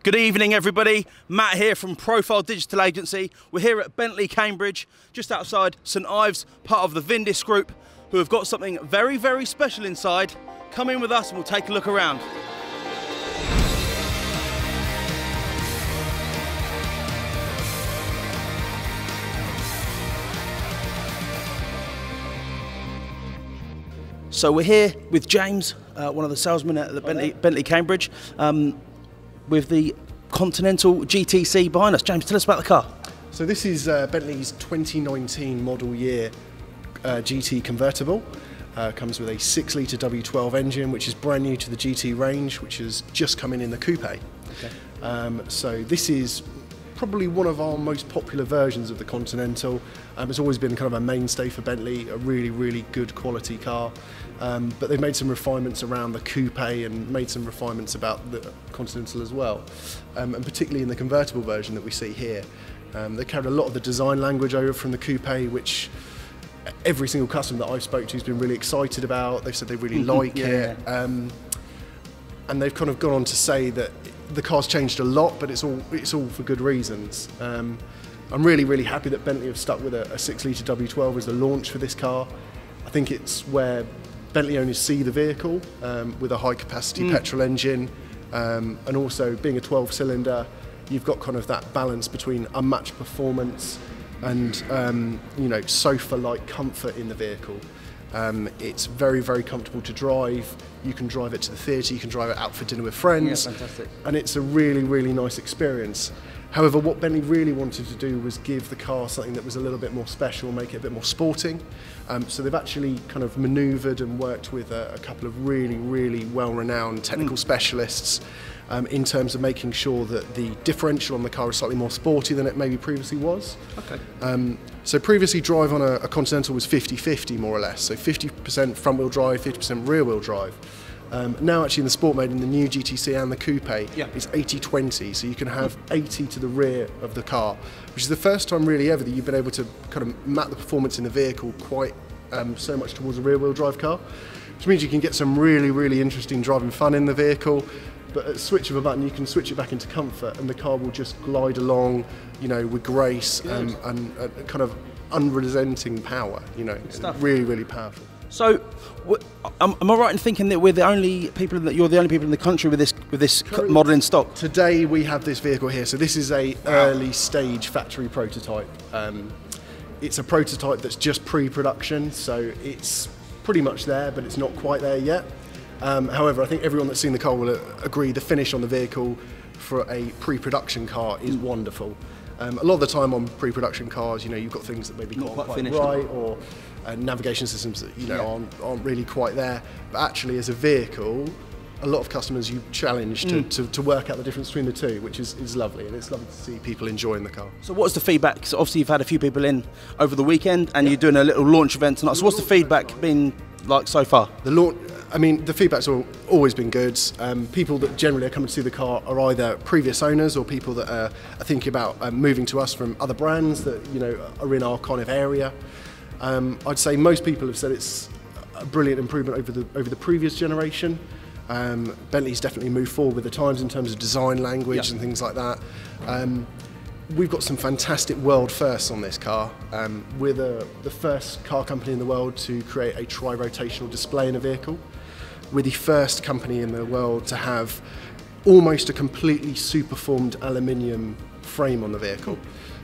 Good evening, everybody. Matt here from Profile Digital Agency. We're here at Bentley Cambridge, just outside St Ives, part of the Vindis Group, who have got something very, very special inside. Come in with us and we'll take a look around. So we're here with James, one of the salesmen at the Bentley Cambridge, with the Continental GTC behind us. James, tell us about the car. So this is Bentley's 2019 model year GT convertible. Comes with a 6-litre W12 engine, which is brand new to the GT range, which has just come in the coupe. Okay. So this is probably one of our most popular versions of the Continental. It's always been kind of a mainstay for Bentley, a really, really good quality car. But they've made some refinements around the coupe and made some refinements about the Continental as well. And particularly in the convertible version that we see here. They carried a lot of the design language over from the coupe, which every single customer that I've spoke to has been really excited about. They've said they really like it. And they've kind of gone on to say that the car's changed a lot, but it's all for good reasons. I'm really, really happy that Bentley have stuck with a 6-litre W12 as the launch for this car. I think it's where Bentley owners see the vehicle with a high-capacity petrol engine, and also being a 12-cylinder, you've got kind of that balance between unmatched performance and you know, sofa-like comfort in the vehicle. It's very, very comfortable to drive. You can drive it to the theatre, you can drive it out for dinner with friends. Yeah, fantastic. And it's a really, really nice experience. However, what Bentley really wanted to do was give the car something that was a little bit more special, make it a bit more sporting. So they've actually kind of manoeuvred and worked with a couple of really, really well-renowned technical specialists in terms of making sure that the differential on the car is slightly more sporty than it maybe previously was. Okay. So previously drive on a Continental was 50-50 more or less, so 50% front-wheel drive, 50% rear-wheel drive. Now actually in the sport mode, in the new GTC and the coupe, it's 80-20, so you can have 80 to the rear of the car, which is the first time really ever that you've been able to kind of map the performance in the vehicle quite so much towards a rear-wheel drive car, which means you can get some really, really interesting driving fun in the vehicle. But at the switch of a button, you can switch it back into comfort, and the car will just glide along, you know, with grace and kind of unrelenting power. You know, really, really powerful. So, am I right in thinking that you're the only people in the country with this model in stock? Today we have this vehicle here. So this is a early stage factory prototype. It's a prototype that's just pre-production, so it's pretty much there, but it's not quite there yet. However, I think everyone that's seen the car will agree the finish on the vehicle for a pre-production car is wonderful. A lot of the time on pre-production cars, you know, you've got things that maybe not quite right, or navigation systems that, you know, aren't really quite there. But actually, as a vehicle, a lot of customers you challenge to work out the difference between the two, which is lovely, and it's lovely to see people enjoying the car. So what's the feedback? So obviously you've had a few people in over the weekend, and you're doing a little launch event tonight. So what's the feedback been like so far? The launch, I mean, the feedback's always been good. People that generally are coming to see the car are either previous owners or people that are thinking about moving to us from other brands that, you know, are in our kind of area. I'd say most people have said it's a brilliant improvement over the previous generation. Bentley's definitely moved forward with the times in terms of design language and things like that. We've got some fantastic world firsts on this car. We're the first car company in the world to create a tri-rotational display in a vehicle. We're the first company in the world to have almost a completely superformed aluminium frame on the vehicle.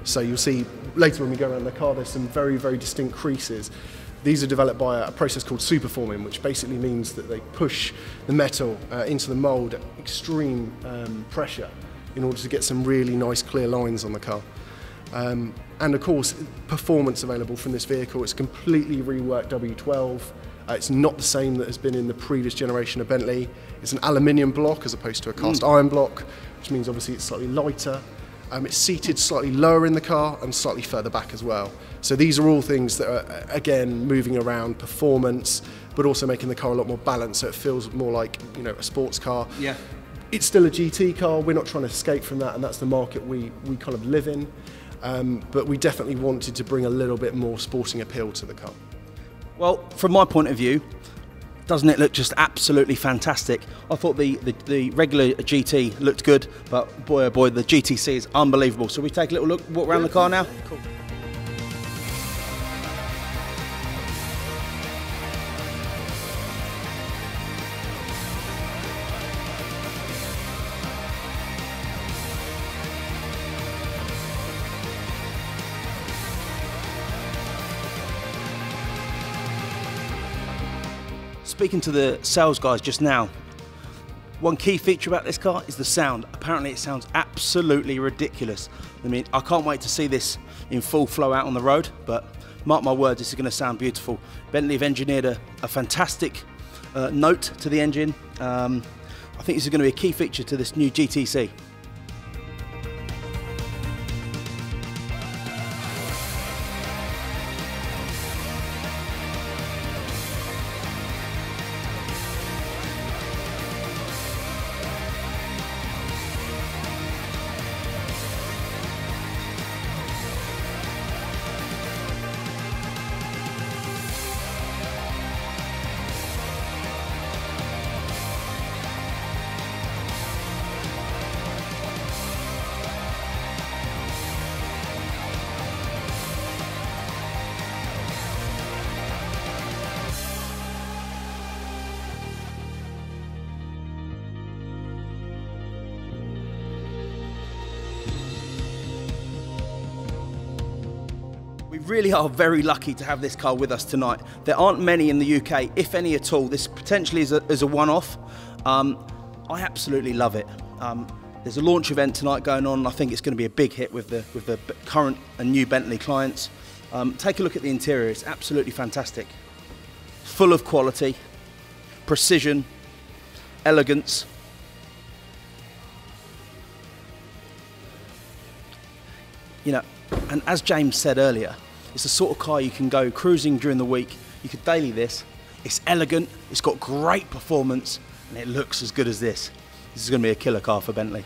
So you'll see later when we go around the car, there's some very, very distinct creases. These are developed by a process called superforming, which basically means that they push the metal into the mould at extreme pressure in order to get some really nice clear lines on the car. And of course, performance available from this vehicle. It's completely reworked W12. It's not the same that has been in the previous generation of Bentley. It's an aluminium block as opposed to a cast iron block, which means obviously it's slightly lighter. It's seated slightly lower in the car and slightly further back as well. So these are all things that are, again, moving around performance, but also making the car a lot more balanced, so it feels more like, you know, a sports car. Yeah. It's still a GT car. We're not trying to escape from that, and that's the market we kind of live in. But we definitely wanted to bring a little bit more sporting appeal to the car. Well, from my point of view, Doesn't it look just absolutely fantastic? I thought the regular GT looked good, but boy oh boy, the GTC is unbelievable. So we take a little look, walk around the car now? Cool. Speaking to the sales guys just now, one key feature about this car is the sound. Apparently it sounds absolutely ridiculous. I mean, I can't wait to see this in full flow out on the road, but mark my words, this is going to sound beautiful. Bentley have engineered a fantastic note to the engine. I think this is going to be a key feature to this new GTC. We really are very lucky to have this car with us tonight. There aren't many in the UK, if any at all. This potentially is a one-off. I absolutely love it. There's a launch event tonight going on. I think it's going to be a big hit with the current and new Bentley clients. Take a look at the interior. It's absolutely fantastic. Full of quality, precision, elegance. You know, and as James said earlier, it's the sort of car you can go cruising during the week. You could daily this. It's elegant, it's got great performance, and it looks as good as this. This is going to be a killer car for Bentley.